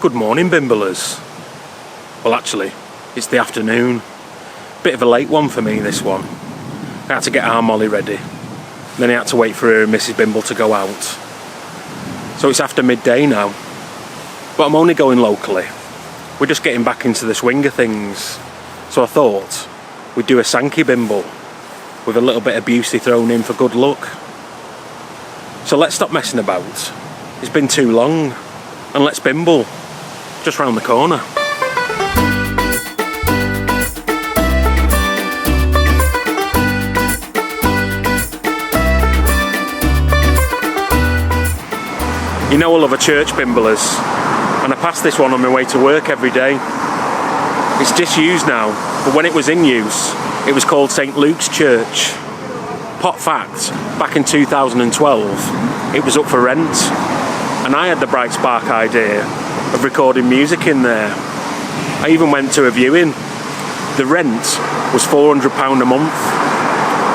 Good morning, Bimblers. Well, actually, it's the afternoon. Bit of a late one for me, this one. I had to get our Molly ready. Then I had to wait for her and Mrs. Bimble to go out. So it's after midday now. But I'm only going locally. We're just getting back into the swing of things. So I thought we'd do a Sankey Bimble with a little bit of bewsey thrown in for good luck. So let's stop messing about. It's been too long. And let's bimble. Just round the corner. You know I love a church, Bimblers, and I pass this one on my way to work every day. It's disused now, but when it was in use, it was called St. Luke's Church. Pot fact, back in 2012, it was up for rent, and I had the bright spark idea of recording music in there. I even went to a viewing. The rent was £400 a month.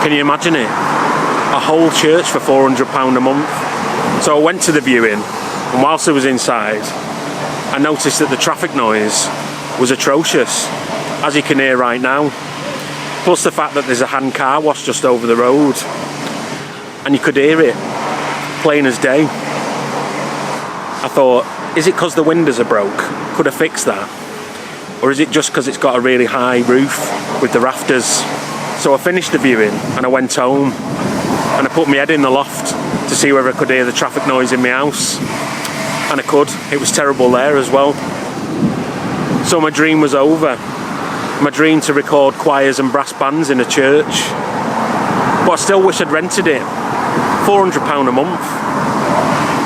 Can you imagine it? A whole church for £400 a month. So I went to the viewing, and whilst I was inside, I noticed that the traffic noise was atrocious, as you can hear right now. Plus the fact that there's a hand car wash just over the road, and you could hear it, plain as day. I thought, is it because the windows are broke? Could I fix that? Or is it just because it's got a really high roof with the rafters? So I finished the viewing and I went home and I put my head in the loft to see whether I could hear the traffic noise in my house. And I could. It was terrible there as well. So my dream was over. My dream to record choirs and brass bands in a church. But I still wish I'd rented it. £400 a month.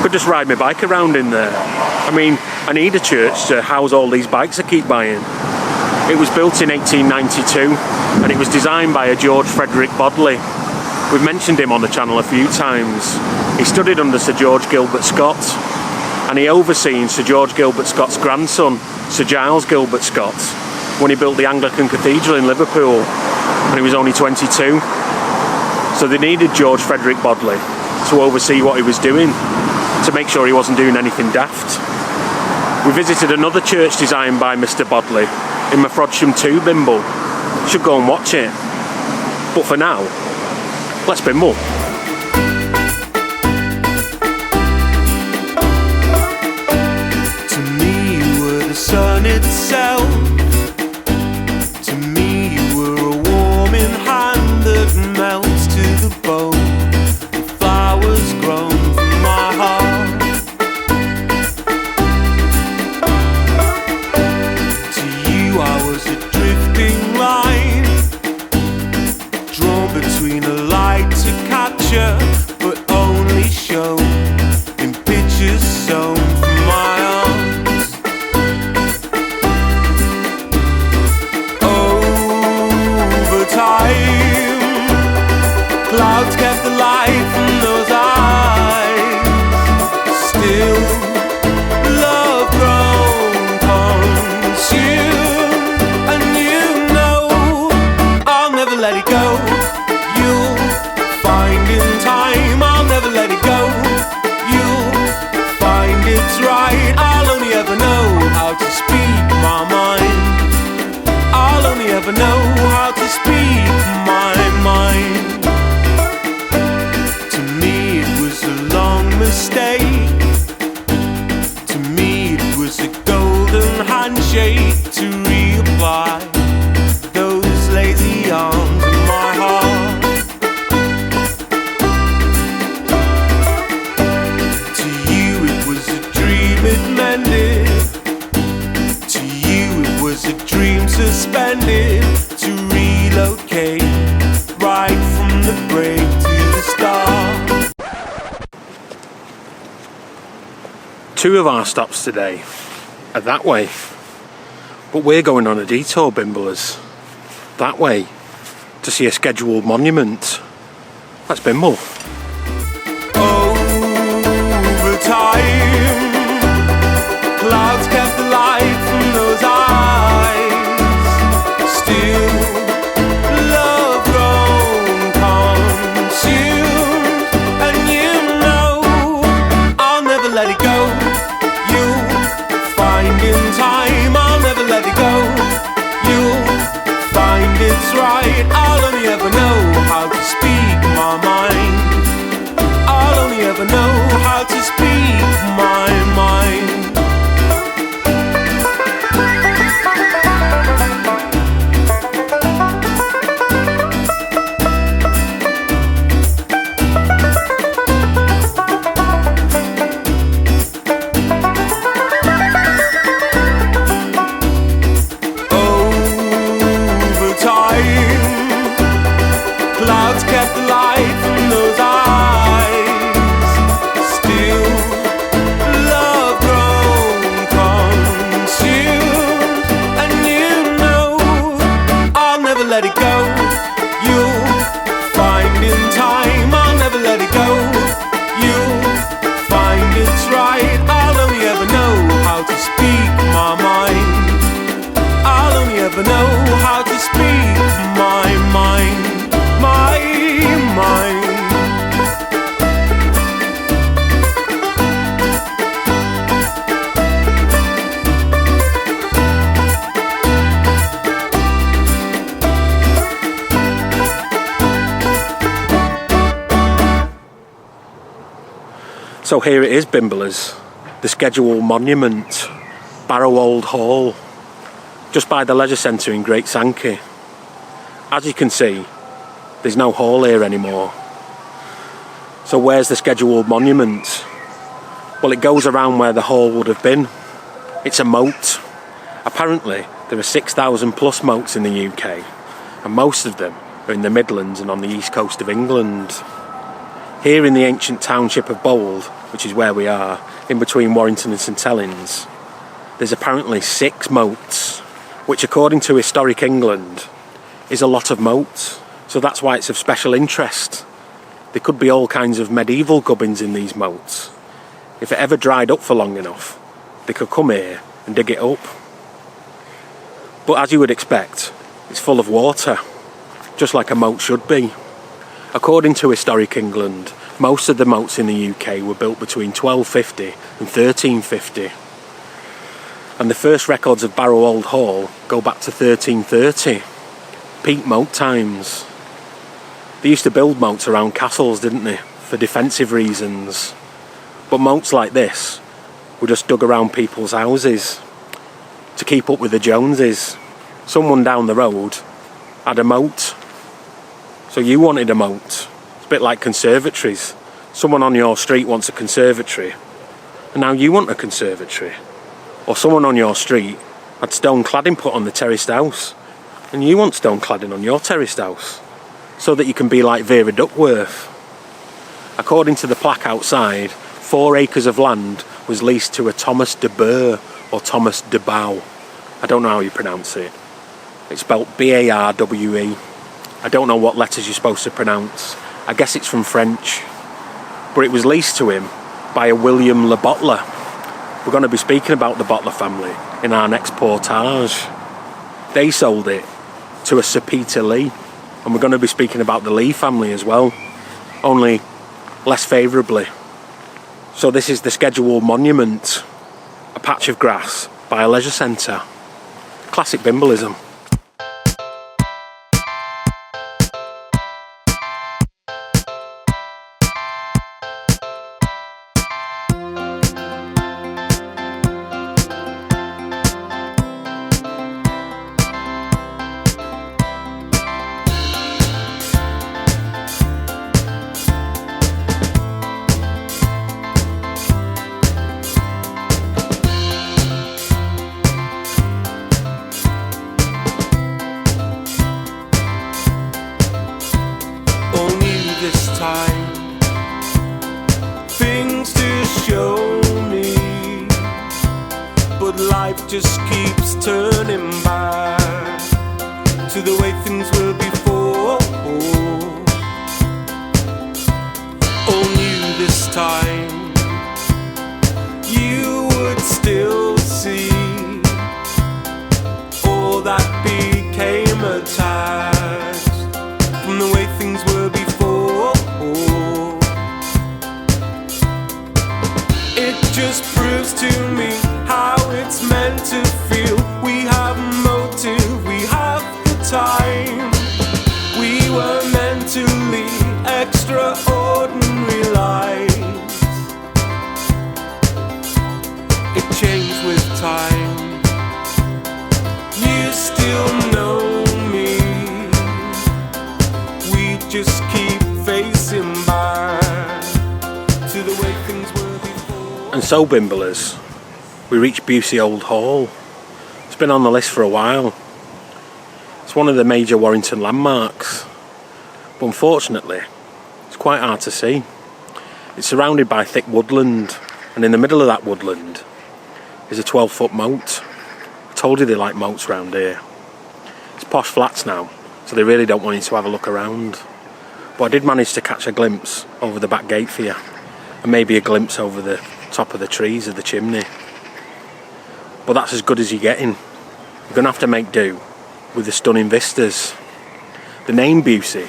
Could just ride my bike around in there. I mean, I need a church to house all these bikes I keep buying. It was built in 1892 and it was designed by a George Frederick Bodley. We've mentioned him on the channel a few times. He studied under Sir George Gilbert Scott and he overseen Sir George Gilbert Scott's grandson, Sir Giles Gilbert Scott, when he built the Anglican Cathedral in Liverpool and he was only 22. So they needed George Frederick Bodley to oversee what he was doing, to make sure he wasn't doing anything daft. We visited another church designed by Mr. Bodley in Mafrodsham 2, Bimble. Should go and watch it. But for now, let's bimble. To me you were the sun itself. To me you were a warming hand that melts to the bone. The flowers grown from my heart. I was a drifting line, drawn between a light to capture, but only shown in pictures sewn from my arms. Over time, clouds kept the light from those eyes. Still, love grown consumed. Let it go, you'll find in time. I'll never let it go, you'll find it's right. I'll only ever know how to speak my mind. I'll only ever know how to speak my mind. To me it was a long mistake. To me it was a golden handshake to reapply those lazy arms in my heart. To you it was a dream it mended. To you it was a dream suspended. To relocate right from the break to the start. Two of our stops today are that way. But we're going on a detour, Bimblers. That way, to see a scheduled monument. Let's bimble. Over time, clouds kept the light from those eyes. Still, love grown consumed. And you know, I'll never let it go. You'll find it's right. I'll only ever know how to speak my mind. I'll only ever know how to speak my mind. Let it go, you'll find in time. I'll never let it go, you'll find it's right. I'll only ever know how to speak my mind. I'll only ever know how to speak my mind, my mind. So here it is, Bimblers, the scheduled monument, Barrow Old Hall, just by the leisure centre in Great Sankey. As you can see, there's no hall here anymore. So where's the scheduled monument? Well, it goes around where the hall would have been. It's a moat. Apparently, there are 6,000 plus moats in the UK, and most of them are in the Midlands and on the east coast of England. Here in the ancient township of Bold, which is where we are, in between Warrington and St Helens, there's apparently 6 moats, which according to Historic England is a lot of moats. So that's why it's of special interest. There could be all kinds of medieval gubbins in these moats. If it ever dried up for long enough, they could come here and dig it up. But as you would expect, it's full of water, just like a moat should be. According to Historic England, most of the moats in the UK were built between 1250 and 1350. And the first records of Barrow Old Hall go back to 1330, peak moat times. They used to build moats around castles, didn't they, for defensive reasons. But moats like this were just dug around people's houses to keep up with the Joneses. Someone down the road had a moat. So you wanted a moat. It's a bit like conservatories. Someone on your street wants a conservatory, and now you want a conservatory. Or someone on your street had stone cladding put on the terraced house, and you want stone cladding on your terraced house, so that you can be like Vera Duckworth. According to the plaque outside, 4 acres of land was leased to a Thomas de Burr or Thomas de Bow. I don't know how you pronounce it. It's spelled B-A-R-W-E. I don't know what letters you're supposed to pronounce. I guess it's from French. But it was leased to him by a William Le Bottler. We're going to be speaking about the Bottler family in our next portage. They sold it to a Sir Peter Lee. And we're going to be speaking about the Lee family as well, only less favourably. So this is the scheduled monument, a patch of grass by a leisure centre. Classic Bimblism. Things to show me, but life just keeps turning back to the way things were before. Oh, knew this time you would still see all that became attached from the way things were before. It just proves to me how it's meant to feel. We have motive, we have the time. extraordinary life. It changed with time. You still know me. We just keep facing back to the way things were before. And so, Bimblers, we reached Barrow Old Hall. It's been on the list for a while. It's one of the major Warrington landmarks, but unfortunately it's quite hard to see. It's surrounded by thick woodland, and in the middle of that woodland is a 12-foot moat. I told you they like moats round here. It's posh flats now, so they really don't want you to have a look around. But I did manage to catch a glimpse over the back gate for you, and maybe a glimpse over the top of the trees of the chimney. But that's as good as you're getting. You're going to have to make do with the stunning vistas. The name Bewsey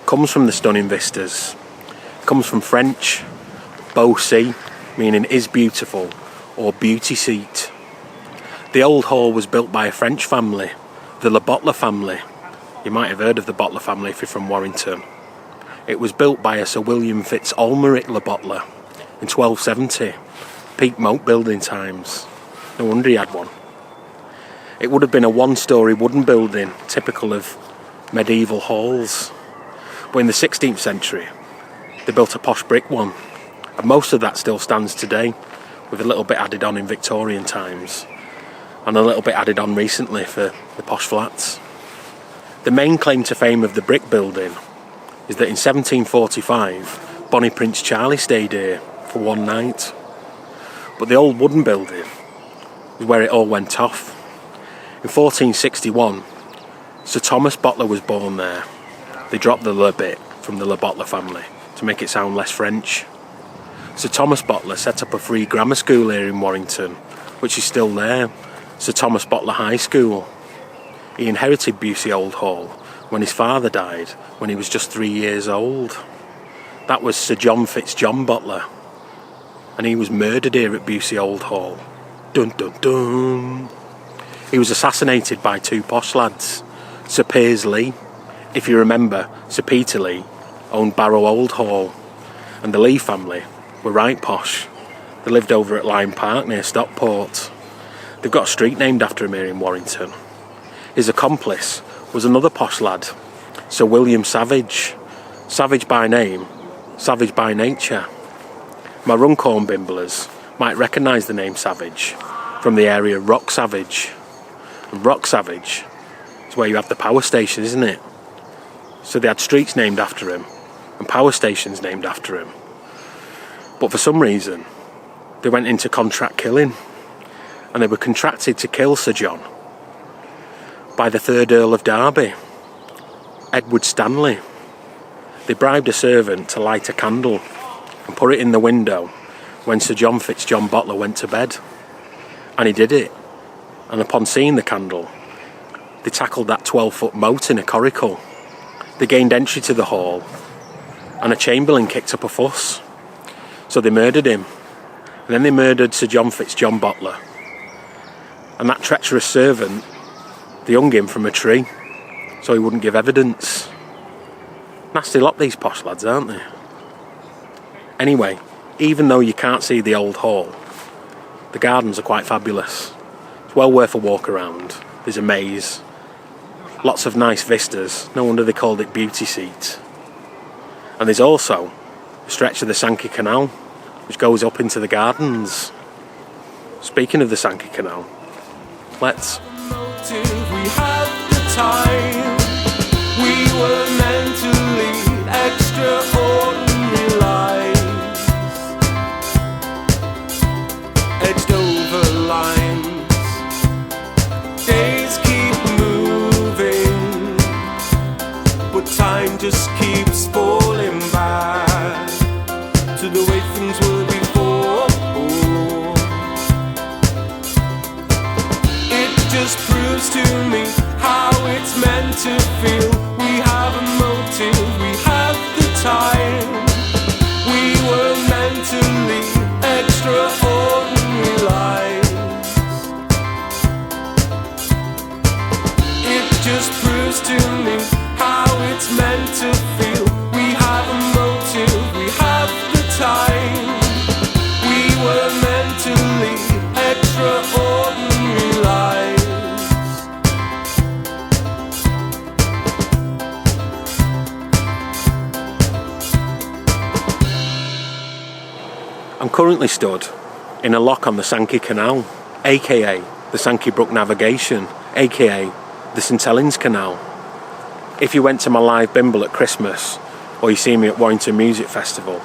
comes from the stunning vistas. It comes from French, bewsey, meaning is beautiful, or beauty seat. The old hall was built by a French family, the Le Bottler family. You might have heard of the Bottler family if you're from Warrington. It was built by a Sir William Fitz-Ulmeric Le Bottler in 1270, peak moat building times. No wonder he had one. It would have been a one-storey wooden building, typical of medieval halls. But in the 16th century, they built a posh brick one, and most of that still stands today, with a little bit added on in Victorian times, and a little bit added on recently for the posh flats. The main claim to fame of the brick building is that in 1745, Bonnie Prince Charlie stayed here for one night. But the old wooden building is where it all went off. In 1461, Sir Thomas Bottler was born there. They dropped the Le bit from the Le Bottler family to make it sound less French. Sir Thomas Bottler set up a free grammar school here in Warrington, which is still there, Sir Thomas Bottler High School. He inherited Barrow Old Hall when his father died when he was just 3 years old. That was Sir John Fitzjohn Bottler, and he was murdered here at Barrow Old Hall. Dun dun dun. He was assassinated by two posh lads, Sir Piers Lee. If you remember, Sir Peter Lee owned Barrow Old Hall, and the Lee family were right posh. They lived over at Lyme Park near Stockport. They've got a street named after him here in Warrington. His accomplice was another posh lad, Sir William Savage. Savage by name, savage by nature. My Runcorn Bimblers might recognise the name Savage from the area Rock Savage. And Rock Savage is where you have the power station, isn't it? So they had streets named after him and power stations named after him. But for some reason, they went into contract killing, and they were contracted to kill Sir John by the 3rd Earl of Derby, Edward Stanley. They bribed a servant to light a candle and put it in the window when Sir John Fitzjohn Bottler went to bed. And he did it. And upon seeing the candle, they tackled that 12-foot moat in a coracle. They gained entry to the hall, and a chamberlain kicked up a fuss. So they murdered him. And then they murdered Sir John Fitzjohn Bottler. And that treacherous servant, they hung him from a tree so he wouldn't give evidence. Nasty lot, these posh lads, aren't they? Anyway, even though you can't see the old hall, the gardens are quite fabulous. It's well worth a walk around. There's a maze, lots of nice vistas. No wonder they called it Beauty Seat. And there's also a stretch of the Sankey Canal which goes up into the gardens. Speaking of the Sankey Canal, let's. We have the time. We were meant to lead extraordinary lives, edged over lines. Days keep moving, but time just keeps falling back to the way things were before. It just proves to me how it's meant to feel. We have a motive, we have the time. We were meant to lead extraordinary lives. It just proves to me how it's meant to feel. We have a motive. currently stood in a lock on the Sankey Canal, aka the Sankey Brook Navigation, aka the St Helens Canal. If you went to my live Bimble at Christmas, or you see me at Warrington Music Festival,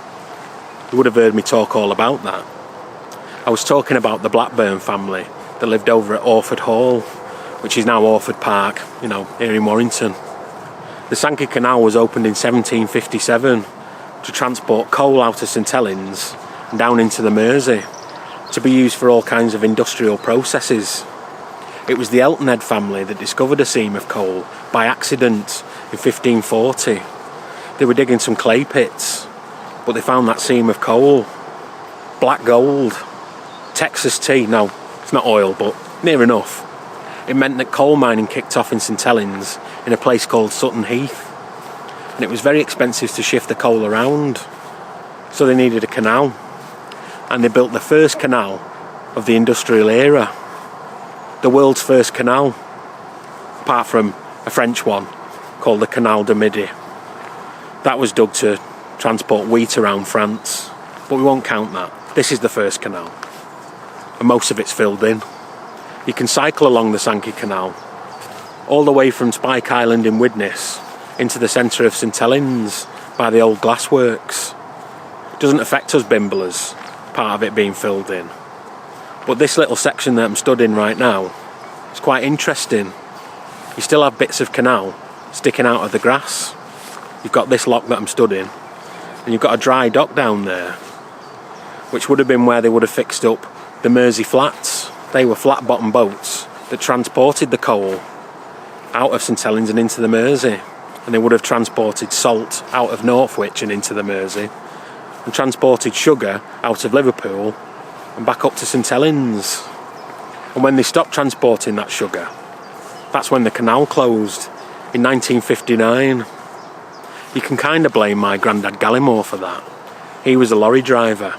you would have heard me talk all about that. I was talking about the Blackburn family that lived over at Orford Hall, which is now Orford Park, here in Warrington. The Sankey Canal was opened in 1757 to transport coal out of St Helens and down into the Mersey to be used for all kinds of industrial processes. It was the Eltonhead family that discovered a seam of coal by accident in 1540. They were digging some clay pits, but they found that seam of coal. Black gold. Texas tea. No, it's not oil, but near enough. It meant that coal mining kicked off in St Helens in a place called Sutton Heath. And it was very expensive to shift the coal around. So they needed a canal. And they built the first canal of the industrial era. The world's first canal, apart from a French one called the Canal de Midi. That was dug to transport wheat around France, but we won't count that. This is the first canal, and most of it's filled in. You can cycle along the Sankey Canal, all the way from Spike Island in Widnes into the centre of St Helens by the old glassworks. It doesn't affect us Bimblers, part of it being filled in. But this little section that I'm stood in right now is quite interesting. You still have bits of canal sticking out of the grass. You've got this lock that I'm stood in, and you've got a dry dock down there, which would have been where they would have fixed up the Mersey flats. They were flat bottom boats that transported the coal out of St Helens and into the Mersey, and they would have transported salt out of Northwich and into the Mersey, and transported sugar out of Liverpool and back up to St Helens. And when they stopped transporting that sugar, that's when the canal closed in 1959. You can kind of blame my granddad Gallimore for that. He was a lorry driver,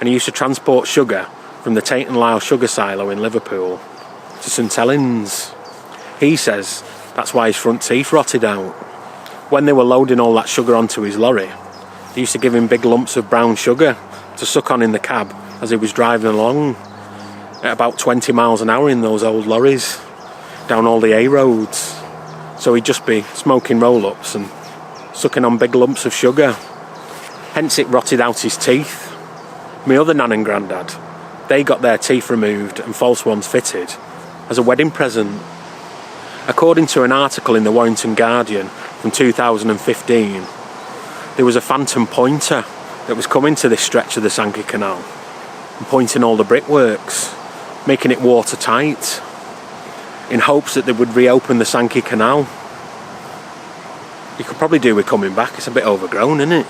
and he used to transport sugar from the Tate and Lyle sugar silo in Liverpool to St Helens. He says that's why his front teeth rotted out. When they were loading all that sugar onto his lorry, they used to give him big lumps of brown sugar to suck on in the cab as he was driving along at about 20 miles an hour in those old lorries down all the A roads. So he'd just be smoking roll-ups and sucking on big lumps of sugar. Hence it rotted out his teeth. My other nan and granddad, they got their teeth removed and false ones fitted as a wedding present. According to an article in the Warrington Guardian from 2015, there was a phantom pointer that was coming to this stretch of the Sankey Canal and pointing all the brickworks, making it watertight, in hopes that they would reopen the Sankey Canal. You could probably do with coming back, it's a bit overgrown, isn't it?